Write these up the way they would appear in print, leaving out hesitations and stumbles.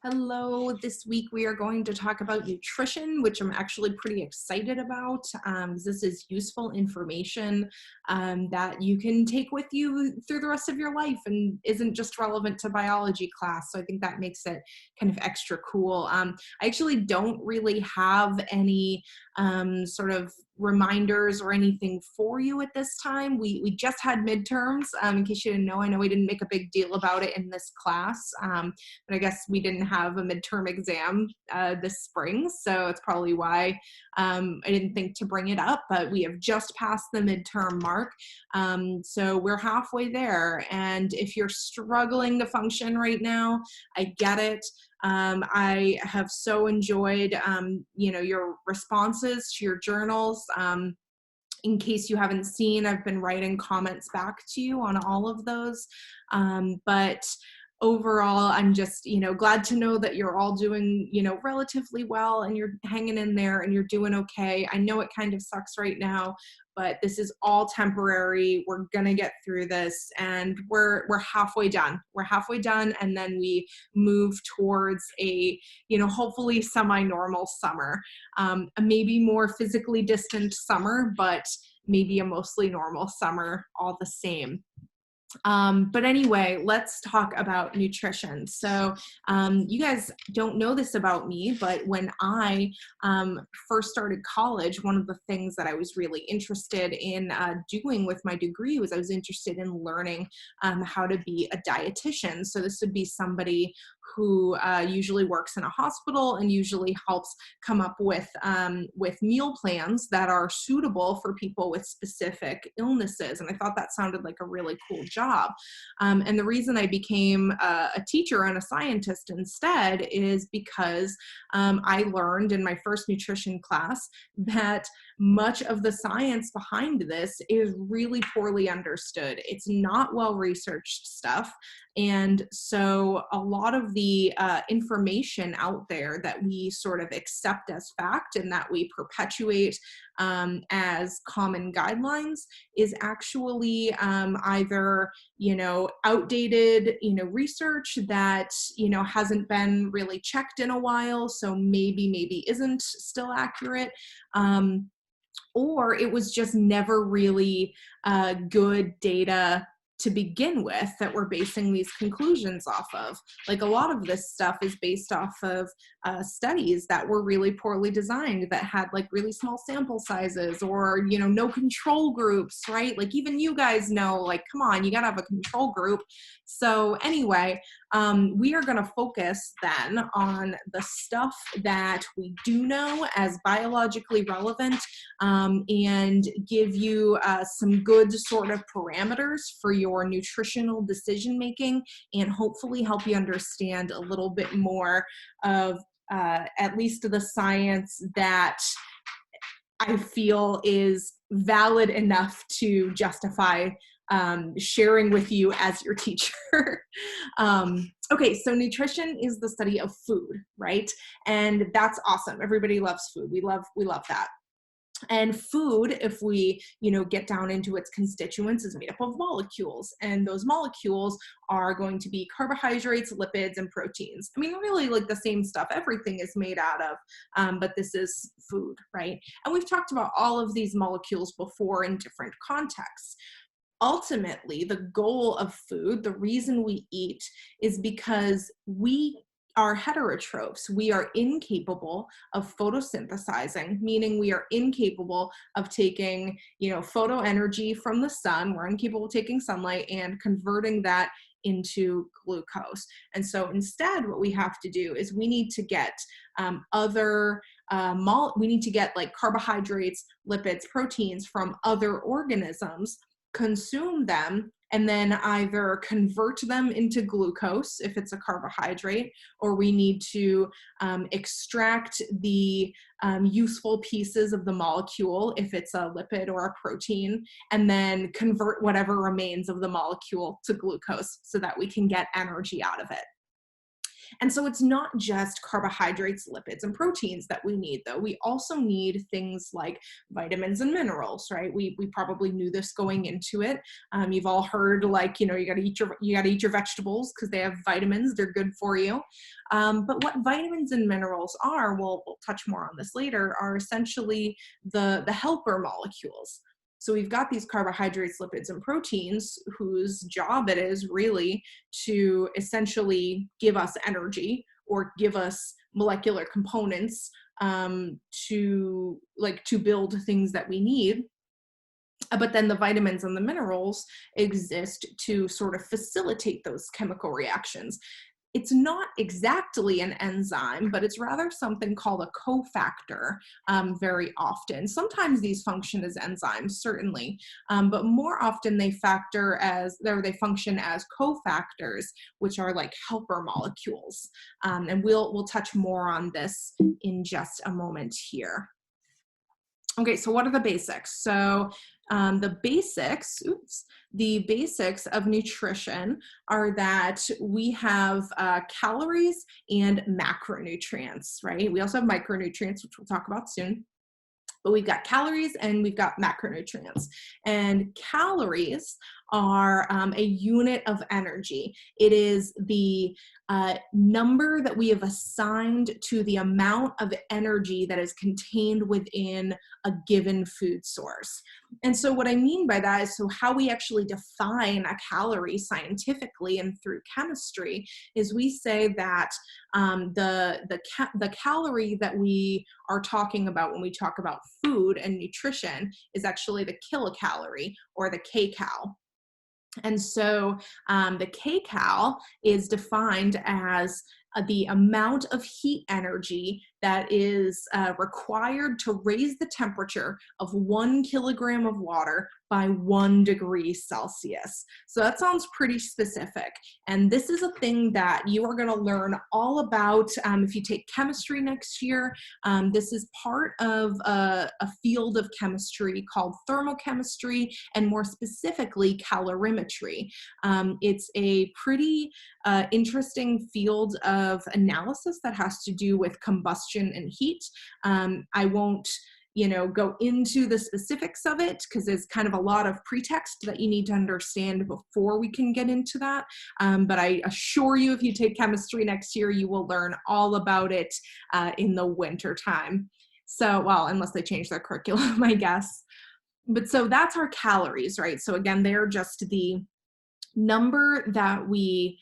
Hello, this week we are going to talk about nutrition, which I'm actually pretty excited about. This is useful information that you can take with you through the rest of your life and isn't just relevant to biology class. So I think that makes it kind of extra cool. I actually don't really have any sort of reminders or anything for you at this time. We just had midterms. In case you didn't know, I know we didn't make a big deal about it in this class. But I guess we didn't have a midterm exam this spring, so it's probably why I didn't think to bring it up, but we have just passed the midterm mark. So we're halfway there, and if you're struggling to function right now, I get it. I have so enjoyed, your responses to your journals. In case you haven't seen, I've been writing comments back to you on all of those. But overall, I'm just, glad to know that you're all doing, relatively well and you're hanging in there and you're doing okay. I know it kind of sucks right now, but this is all temporary. We're going to get through this and we're halfway done. We're halfway done. And then we move towards a, hopefully semi-normal summer, a maybe more physically distant summer, but maybe a mostly normal summer all the same. But anyway, let's talk about nutrition. So you guys don't know this about me, but when I first started college, one of the things that I was really interested in doing with my degree was I was interested in learning how to be a dietitian. So this would be somebody who usually works in a hospital and usually helps come up with meal plans that are suitable for people with specific illnesses. And I thought that sounded like a really cool job. And the reason I became a teacher and a scientist instead is because I learned in my first nutrition class that much of the science behind this is really poorly understood. It's not well-researched stuff. And so a lot of the information out there that we sort of accept as fact and that we perpetuate as common guidelines is actually either, outdated, research that, hasn't been really checked in a while, so maybe isn't still accurate. Or it was just never really good data to begin with that we're basing these conclusions off of. Like a lot of this stuff is based off of studies that were really poorly designed, that had like really small sample sizes or, no control groups, right? Like even you guys know, like, come on, you gotta have a control group. So anyway, we are gonna focus then on the stuff that we do know as biologically relevant, and give you some good sort of parameters for your nutritional decision making and hopefully help you understand a little bit more of at least the science that I feel is valid enough to justify sharing with you as your teacher. Okay, so nutrition is the study of food, right? And that's awesome. Everybody loves food. We love that. And food, if we, get down into its constituents, is made up of molecules. And those molecules are going to be carbohydrates, lipids, and proteins. I mean, really like the same stuff everything is made out of, but this is food, right? And we've talked about all of these molecules before in different contexts. Ultimately, the goal of food, the reason we eat, is because we are heterotrophs. We are incapable of photosynthesizing, meaning we are incapable of taking, photo energy from the sun. We're incapable of taking sunlight and converting that into glucose. And so instead, what we have to do is we need to get we need to get like carbohydrates, lipids, proteins from other organisms, consume them, and then either convert them into glucose if it's a carbohydrate, or we need to extract the useful pieces of the molecule if it's a lipid or a protein, and then convert whatever remains of the molecule to glucose so that we can get energy out of it. And so it's not just carbohydrates, lipids, and proteins that we need, though. We also need things like vitamins and minerals, right? We probably knew this going into it. You've all heard, like, you gotta eat your vegetables because they have vitamins. They're good for you. But what vitamins and minerals are, we'll touch more on this later, are essentially the helper molecules. So we've got these carbohydrates, lipids, and proteins whose job it is really to essentially give us energy or give us molecular components to build things that we need. But then the vitamins and the minerals exist to sort of facilitate those chemical reactions. It's not exactly an enzyme, but it's rather something called a cofactor very often. Sometimes these function as enzymes, certainly, but more often they function as cofactors, which are like helper molecules. And we'll touch more on this in just a moment here. Okay, so what are the basics? So the basics of nutrition are that we have calories and macronutrients, right? We also have micronutrients, which we'll talk about soon. But we've got calories and we've got macronutrients. And calories are a unit of energy. It is the number that we have assigned to the amount of energy that is contained within a given food source. And so what I mean by that is, so how we actually define a calorie scientifically and through chemistry is we say that the calorie that we are talking about when we talk about food and nutrition is actually the kilocalorie, or the kcal. And so the kcal is defined as the amount of heat energy that is required to raise the temperature of 1 kilogram of water by 1 degree Celsius. So that sounds pretty specific. And this is a thing that you are going to learn all about if you take chemistry next year. This is part of a field of chemistry called thermochemistry, and more specifically calorimetry. It's a pretty interesting field of analysis that has to do with combustion and heat. I won't go into the specifics of it because there's kind of a lot of pretext that you need to understand before we can get into that. But I assure you, if you take chemistry next year, you will learn all about it in the winter time. So, well, unless they change their curriculum, I guess. But so that's our calories, right? So again, they're just the number that we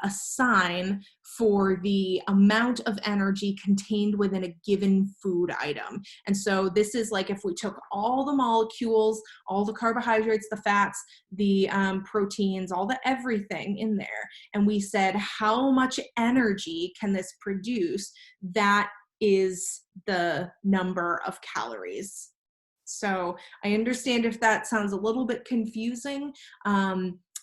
assign for the amount of energy contained within a given food item. And so this is like if we took all the molecules, all the carbohydrates, the fats, the proteins, all the everything in there, and we said, how much energy can this produce? That is the number of calories. So I understand if that sounds a little bit confusing.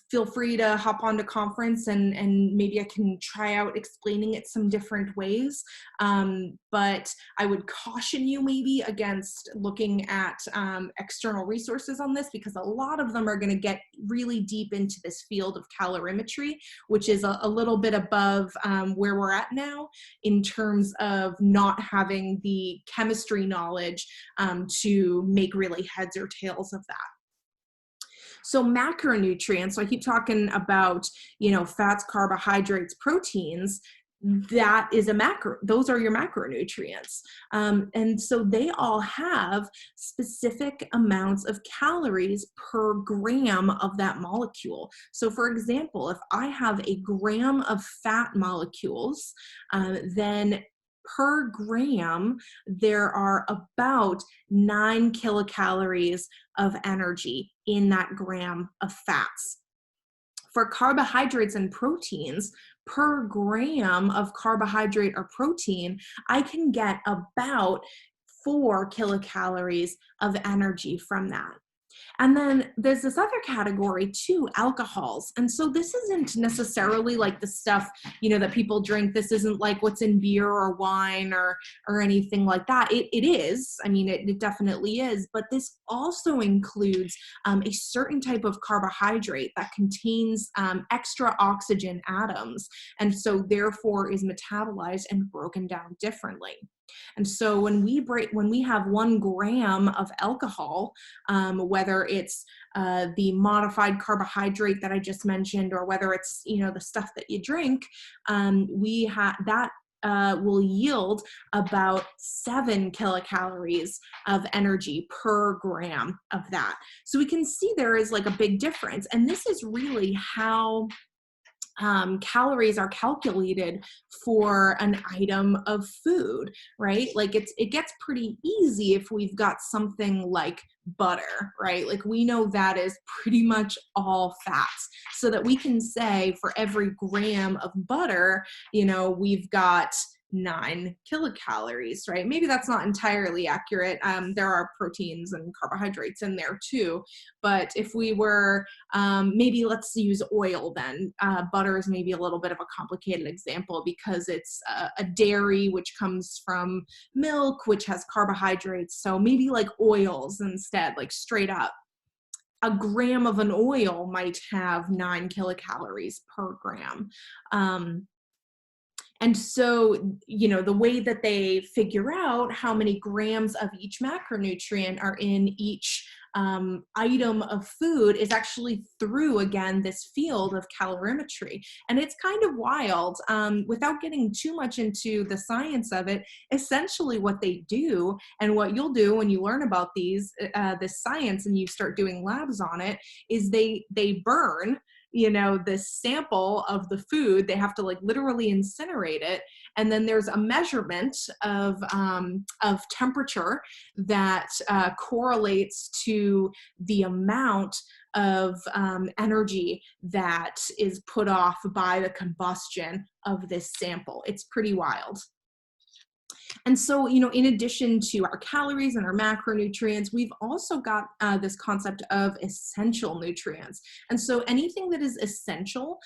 Feel free to hop onto conference and maybe I can try out explaining it some different ways. But I would caution you maybe against looking at external resources on this, because a lot of them are going to get really deep into this field of calorimetry, which is a little bit above where we're at now in terms of not having the chemistry knowledge to make really heads or tails of that. So macronutrients, so I keep talking about, fats, carbohydrates, proteins, that is a macro, those are your macronutrients. And so they all have specific amounts of calories per gram of that molecule. So for example, if I have a gram of fat molecules, then per gram, there are about 9 kilocalories of energy in that gram of fats. For carbohydrates and proteins, per gram of carbohydrate or protein, I can get about 4 kilocalories of energy from that. And then there's this other category too, alcohols. And so this isn't necessarily like the stuff, that people drink. This isn't like what's in beer or wine or anything like that. It is. I mean, it definitely is. But this also includes a certain type of carbohydrate that contains extra oxygen atoms, and so therefore is metabolized and broken down differently. And so when we have 1 gram of alcohol, whether it's the modified carbohydrate that I just mentioned, or whether it's the stuff that you drink, we have that will yield about 7 kilocalories of energy per gram of that. So we can see there is like a big difference, and this is really how calories are calculated for an item of food, right? Like it gets pretty easy if we've got something like butter, right? Like we know that is pretty much all fats, so that we can say for every gram of butter, we've got 9 kilocalories, right? Maybe that's not entirely accurate. There are proteins and carbohydrates in there too. But if we were, maybe let's use oil then. Butter is maybe a little bit of a complicated example because it's a dairy, which comes from milk, which has carbohydrates. So maybe like oils instead, like straight up. A gram of an oil might have 9 kilocalories per gram. And so, the way that they figure out how many grams of each macronutrient are in each item of food is actually through, again, this field of calorimetry. And it's kind of wild. Without getting too much into the science of it, essentially what they do, and what you'll do when you learn about this science and you start doing labs on it, is they burn this sample of the food. They have to like literally incinerate it. And then there's a measurement of temperature that correlates to the amount of energy that is put off by the combustion of this sample. It's pretty wild. And so, in addition to our calories and our macronutrients, we've also got this concept of essential nutrients. And so anything that is essential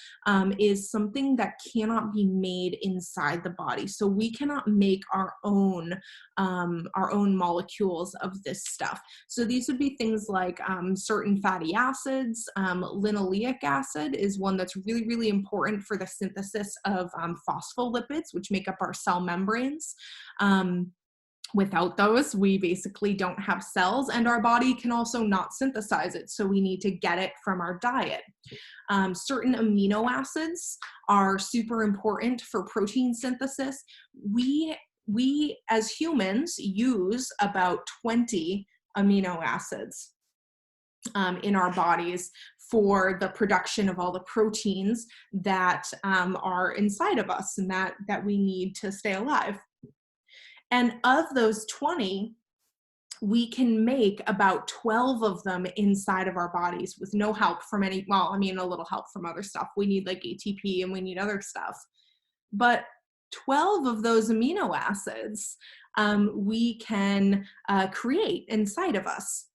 is something that cannot be made inside the body. So we cannot make our own molecules of this stuff. So these would be things like certain fatty acids. Linoleic acid is one that's really, really important for the synthesis of phospholipids, which make up our cell membranes. Without those, we basically don't have cells, and our body can also not synthesize it. So we need to get it from our diet. Certain amino acids are super important for protein synthesis. We as humans use about 20 amino acids in our bodies for the production of all the proteins that are inside of us and that we need to stay alive. And of those 20, we can make about 12 of them inside of our bodies with no help from a little help from other stuff. We need like ATP and we need other stuff. But 12 of those amino acids we can create inside of us.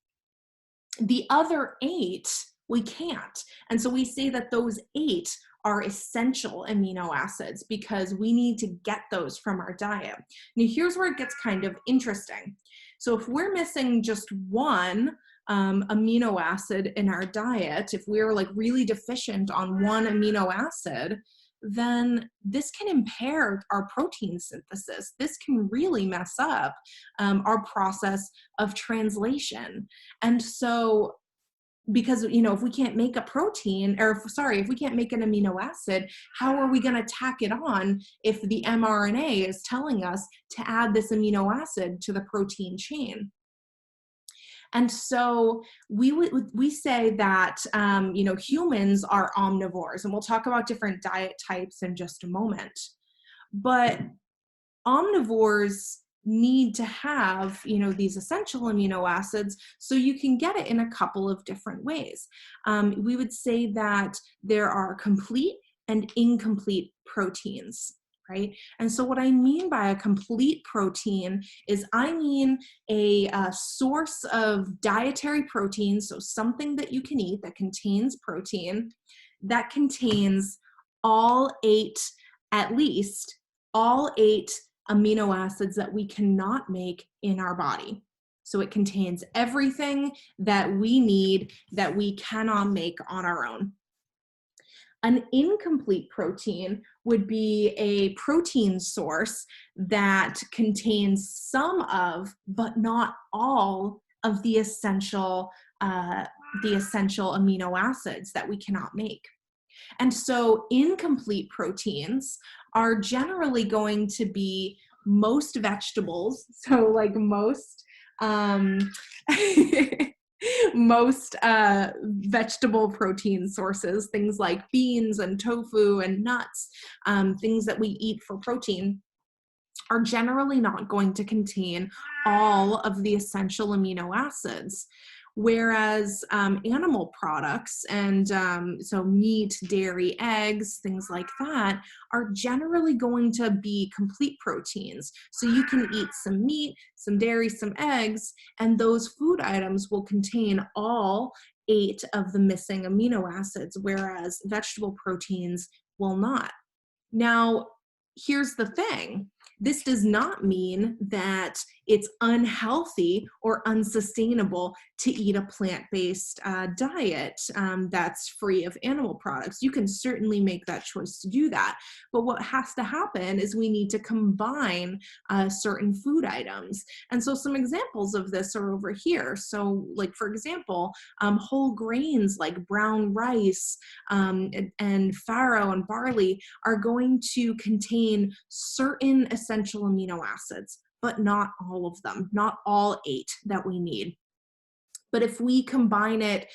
The other 8, we can't. And so we say that those 8 are essential amino acids because we need to get those from our diet. Now, here's where it gets kind of interesting. So if we're missing just one amino acid in our diet, if we're like really deficient on one amino acid, then this can impair our protein synthesis. This can really mess up our process of translation. And so because, if we can't make a protein, if we can't make an amino acid, how are we going to tack it on if the mRNA is telling us to add this amino acid to the protein chain? And so we say that, humans are omnivores, and we'll talk about different diet types in just a moment. But omnivores need to have, these essential amino acids, so you can get it in a couple of different ways. We would say that there are complete and incomplete proteins. right? And so what I mean by a complete protein is I mean a source of dietary protein, so something that you can eat that contains protein, that contains all eight, at least all eight amino acids that we cannot make in our body. So it contains everything that we need that we cannot make on our own. An incomplete protein would be a protein source that contains some of, but not all of the essential amino acids that we cannot make. And so incomplete proteins are generally going to be most vegetables. So like most, most vegetable protein sources, things like beans and tofu and nuts, things that we eat for protein, are generally not going to contain all of the essential amino acids. Whereas animal products, and so meat, dairy, eggs, things like that, are generally going to be complete proteins. So you can eat some meat, some dairy, some eggs, and those food items will contain all 8 of the missing amino acids, whereas vegetable proteins will not. Now, here's the thing. This does not mean that it's unhealthy or unsustainable to eat a plant-based diet that's free of animal products. You can certainly make that choice to do that. But what has to happen is we need to combine certain food items. And so some examples of this are over here. So like, for example, whole grains like brown rice and farro and barley are going to contain certain essential amino acids, but not all of them, not all 8 that we need. But if we combine it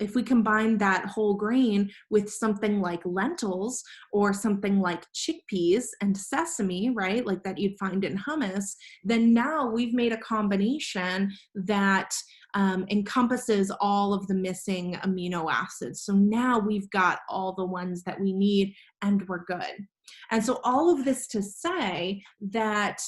if we combine that whole grain with something like lentils or something like chickpeas and sesame, right, like that you'd find in hummus, then now we've made a combination that encompasses all of the missing amino acids. So now we've got all the ones that we need and we're good. And so all of this to say that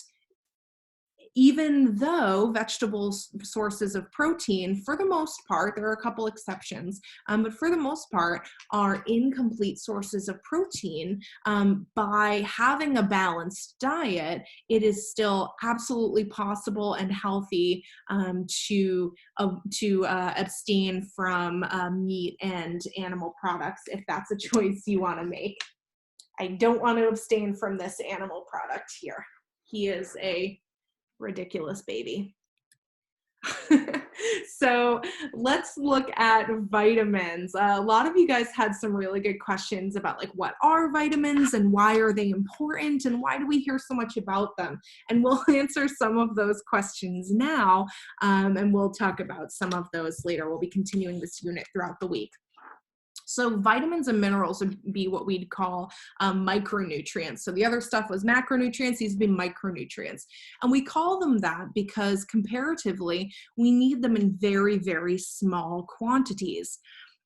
even though vegetable sources of protein, for the most part, there are a couple exceptions, but for the most part, are incomplete sources of protein, by having a balanced diet, it is still absolutely possible and healthy to abstain from meat and animal products if that's a choice you want to make. I don't want to abstain from this animal product here. He is a ridiculous baby. So let's look at vitamins. A lot of you guys had some really good questions about like, what are vitamins and why are they important and why do we hear so much about them? And we'll answer some of those questions now, and we'll talk about some of those later. We'll be continuing this unit throughout the week. So vitamins and minerals would be what we'd call micronutrients. So the other stuff was macronutrients, these would be micronutrients. And we call them that because comparatively, we need them in very, very small quantities.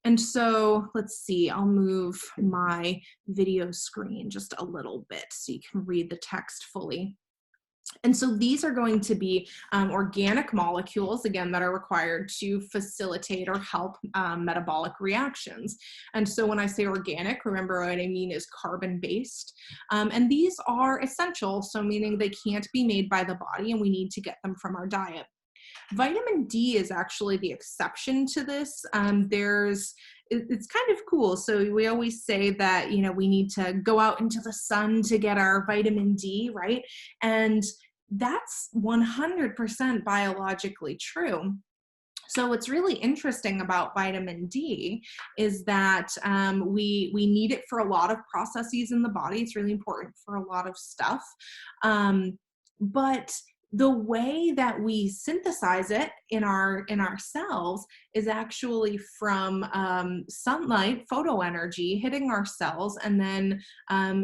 And so let's see, I'll move my video screen just a little bit so you can read the text fully. And so these are going to be organic molecules, again, that are required to facilitate or help metabolic reactions. And so when I say organic, remember what I mean is carbon-based. And these are essential, so meaning they can't be made by the body and we need to get them from our diet. Vitamin D is actually the exception to this. It's kind of cool. So we always say that, you know, we need to go out into the sun to get our vitamin D, right? And that's 100% biologically true. So what's really interesting about vitamin D is that we need it for a lot of processes in the body. It's really important for a lot of stuff. But the way that we synthesize it in our cells is actually from sunlight, photoenergy hitting our cells and then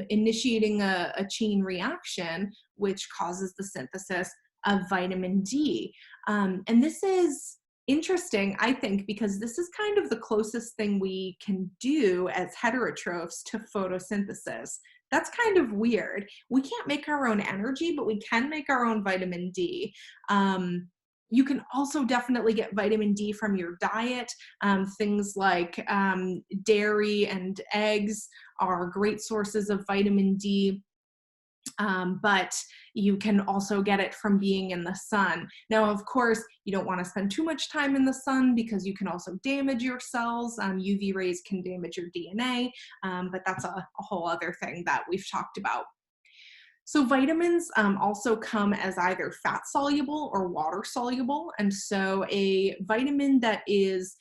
initiating a chain reaction, which causes the synthesis of vitamin D. And this is interesting, I think, because this is kind of the closest thing we can do as heterotrophs to photosynthesis. That's kind of weird. We can't make our own energy, but we can make our own vitamin D. You can also definitely get vitamin D from your diet. Things like dairy and eggs are great sources of vitamin D. But you can also get it from being in the sun. Now, of course, you don't want to spend too much time in the sun because you can also damage your cells. UV rays can damage your DNA, but that's a whole other thing that we've talked about. So vitamins also come as either fat soluble or water soluble. And so a vitamin that is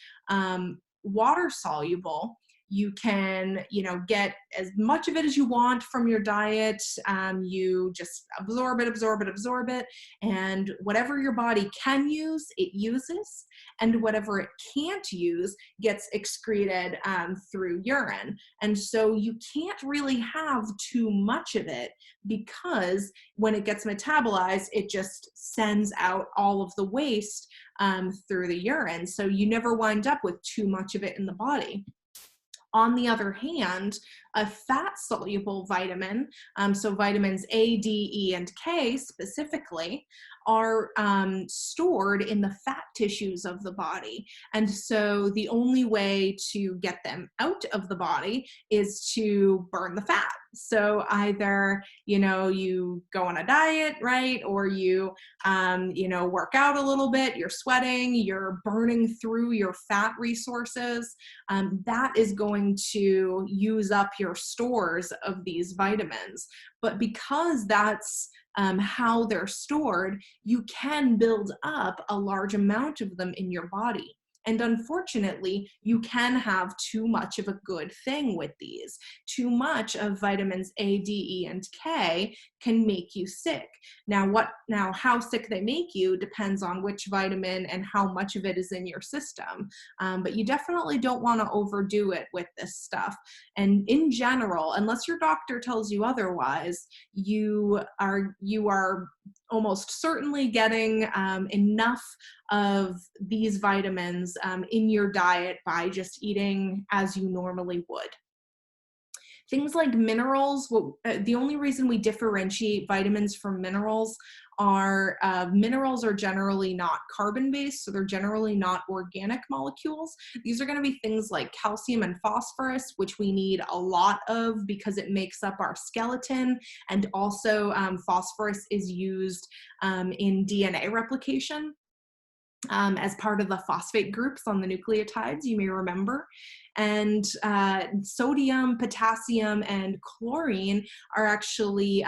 water soluble, you can, get as much of it as you want from your diet. You just absorb it. And whatever your body can use, it uses. And whatever it can't use gets excreted through urine. And so you can't really have too much of it, because when it gets metabolized, it just sends out all of the waste through the urine. So you never wind up with too much of it in the body. On the other hand, a fat-soluble vitamin, so vitamins A, D, E, and K specifically, are stored in the fat tissues of the body. And so the only way to get them out of the body is to burn the fat. So either, you go on a diet, right? Or you, work out a little bit, you're sweating, you're burning through your fat resources. That is going to use up your stores of these vitamins. But because that's how they're stored, you can build up a large amount of them in your body. And unfortunately, you can have too much of a good thing with these. Too much of vitamins A, D, E, and K can make you sick. Now, how sick they make you depends on which vitamin and how much of it is in your system. But you definitely don't want to overdo it with this stuff. And in general, unless your doctor tells you otherwise, you are almost certainly getting enough of these vitamins in your diet by just eating as you normally would. Things like minerals, the only reason we differentiate vitamins from minerals are minerals are generally not carbon-based, so they're generally not organic molecules. These are going to be things like calcium and phosphorus, which we need a lot of because it makes up our skeleton, and also phosphorus is used in DNA replication. As part of the phosphate groups on the nucleotides, you may remember. And sodium, potassium, and chlorine are actually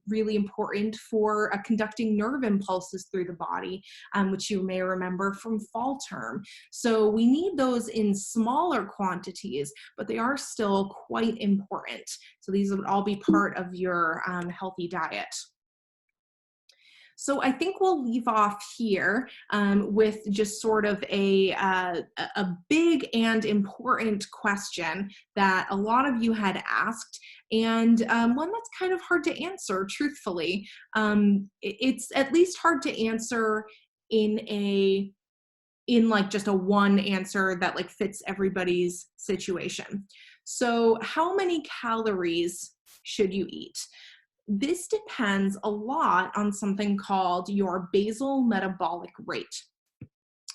really important for conducting nerve impulses through the body, which you may remember from fall term. So we need those in smaller quantities, but they are still quite important. So these would all be part of your healthy diet. So I think we'll leave off here with just sort of a big and important question that a lot of you had asked, and one that's kind of hard to answer, truthfully. It's at least hard to answer in like just a one answer that like fits everybody's situation. So how many calories should you eat? This depends a lot on something called your basal metabolic rate.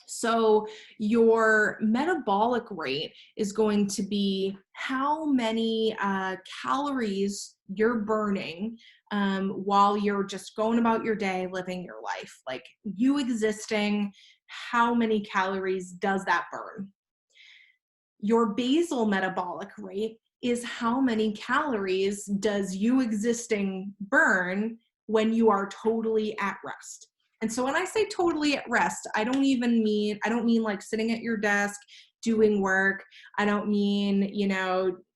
So your metabolic rate is going to be how many calories you're burning while you're just going about your day, living your life. Like you existing, how many calories does that burn? Your basal metabolic rate is how many calories does you existing burn when you are totally at rest. And so when I say totally at rest, I don't mean like sitting at your desk doing work. I don't mean,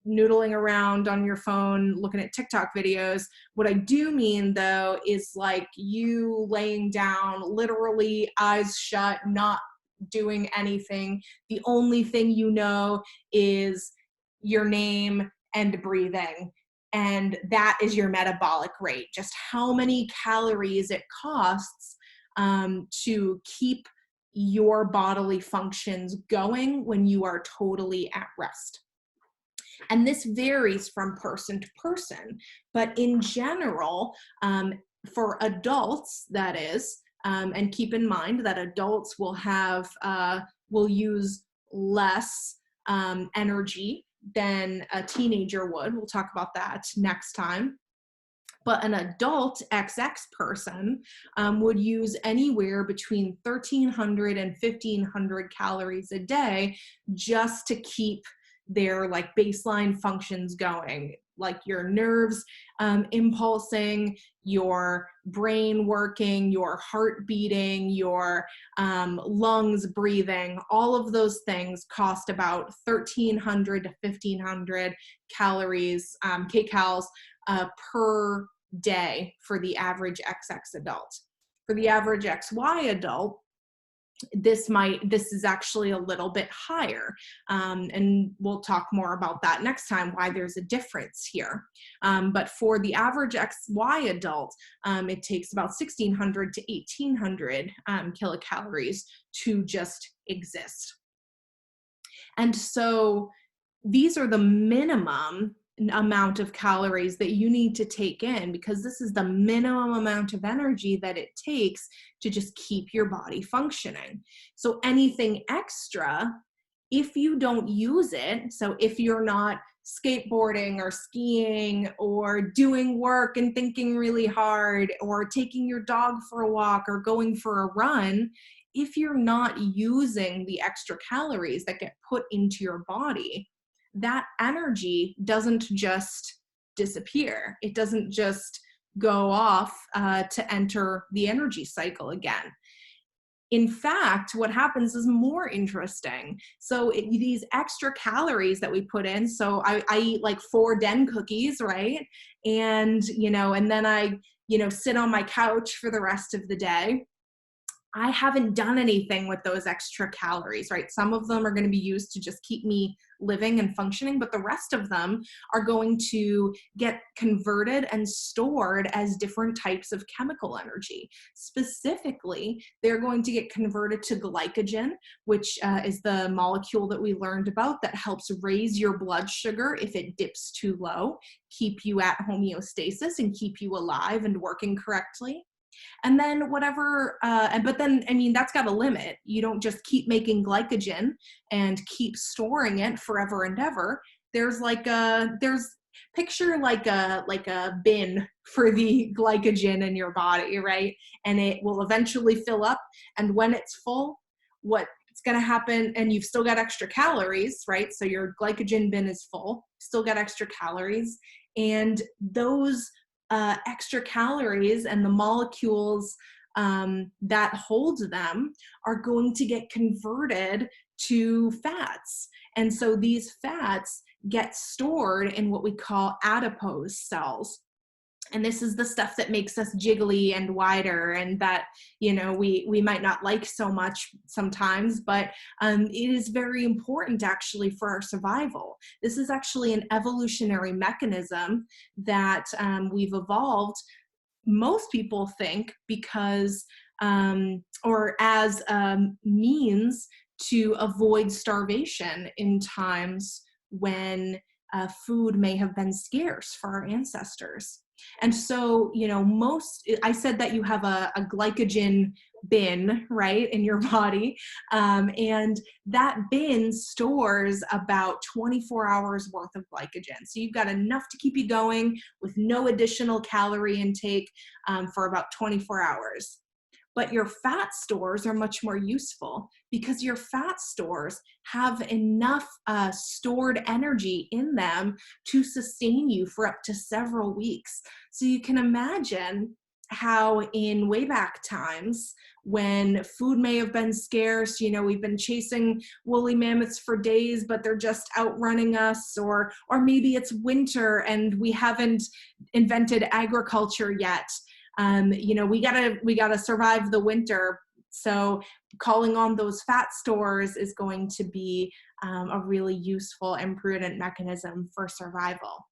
noodling around on your phone, looking at TikTok videos. What I do mean though is like you laying down, literally eyes shut, not doing anything. The only thing you know is your name and breathing. And that is your metabolic rate, just how many calories it costs to keep your bodily functions going when you are totally at rest. And this varies from person to person, but in general, for adults, that is, and keep in mind that adults will use less energy than a teenager would. We'll talk about that next time. But an adult XX person would use anywhere between 1,300 and 1,500 calories a day just to keep their like baseline functions going, like your nerves impulsing, your brain working, your heart beating, your lungs breathing. All of those things cost about 1,300 to 1,500 calories, kcals per day for the average XX adult. For the average XY adult, this is actually a little bit higher, and we'll talk more about that next time, why there's a difference here. But for the average XY adult, it takes about 1,600 to 1,800 kilocalories to just exist. And so these are the minimum amount of calories that you need to take in, because this is the minimum amount of energy that it takes to just keep your body functioning. So anything extra, if you don't use it, so if you're not skateboarding or skiing or doing work and thinking really hard or taking your dog for a walk or going for a run, if you're not using the extra calories that get put into your body, that energy doesn't just disappear. It doesn't just go off to enter the energy cycle again. In fact, what happens is more interesting. So these extra calories that we put in, so I eat like 4 Den cookies, right? And, and then I, sit on my couch for the rest of the day. I haven't done anything with those extra calories, right? Some of them are going to be used to just keep me living and functioning, but the rest of them are going to get converted and stored as different types of chemical energy. Specifically, they're going to get converted to glycogen, which is the molecule that we learned about that helps raise your blood sugar if it dips too low, keep you at homeostasis and keep you alive and working correctly. And then that's got a limit. You don't just keep making glycogen and keep storing it forever and ever. Picture like a bin for the glycogen in your body, right? And it will eventually fill up. And when it's full, what's going to happen, and you've still got extra calories, right? So your glycogen bin is full, still got extra calories. And those extra calories and the molecules that hold them are going to get converted to fats. And so these fats get stored in what we call adipose cells. And this is the stuff that makes us jiggly and wider, and that, we might not like so much sometimes, but it is very important actually for our survival. This is actually an evolutionary mechanism that we've evolved, most people think, because, or as a means to avoid starvation in times when food may have been scarce for our ancestors. And so, I said that you have a glycogen bin, right, in your body. And that bin stores about 24 hours worth of glycogen. So you've got enough to keep you going with no additional calorie intake for about 24 hours. But your fat stores are much more useful, because your fat stores have enough stored energy in them to sustain you for up to several weeks. So you can imagine how in way back times, when food may have been scarce, we've been chasing woolly mammoths for days, but they're just outrunning us, or maybe it's winter and we haven't invented agriculture yet. We gotta survive the winter. So calling on those fat stores is going to be a really useful and prudent mechanism for survival.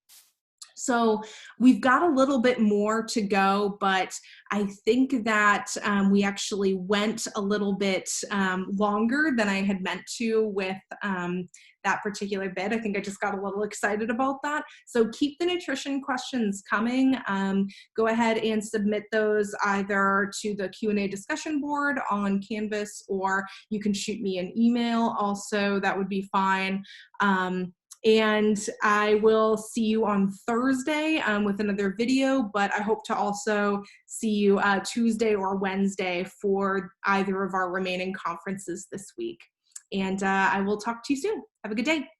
So we've got a little bit more to go, but I think that we actually went a little bit longer than I had meant to with that particular bit. I think I just got a little excited about that. So keep the nutrition questions coming. Go ahead and submit those either to the Q&A discussion board on Canvas, or you can shoot me an email also. That would be fine. And I will see you on Thursday with another video, but I hope to also see you Tuesday or Wednesday for either of our remaining conferences this week. And I will talk to you soon. Have a good day.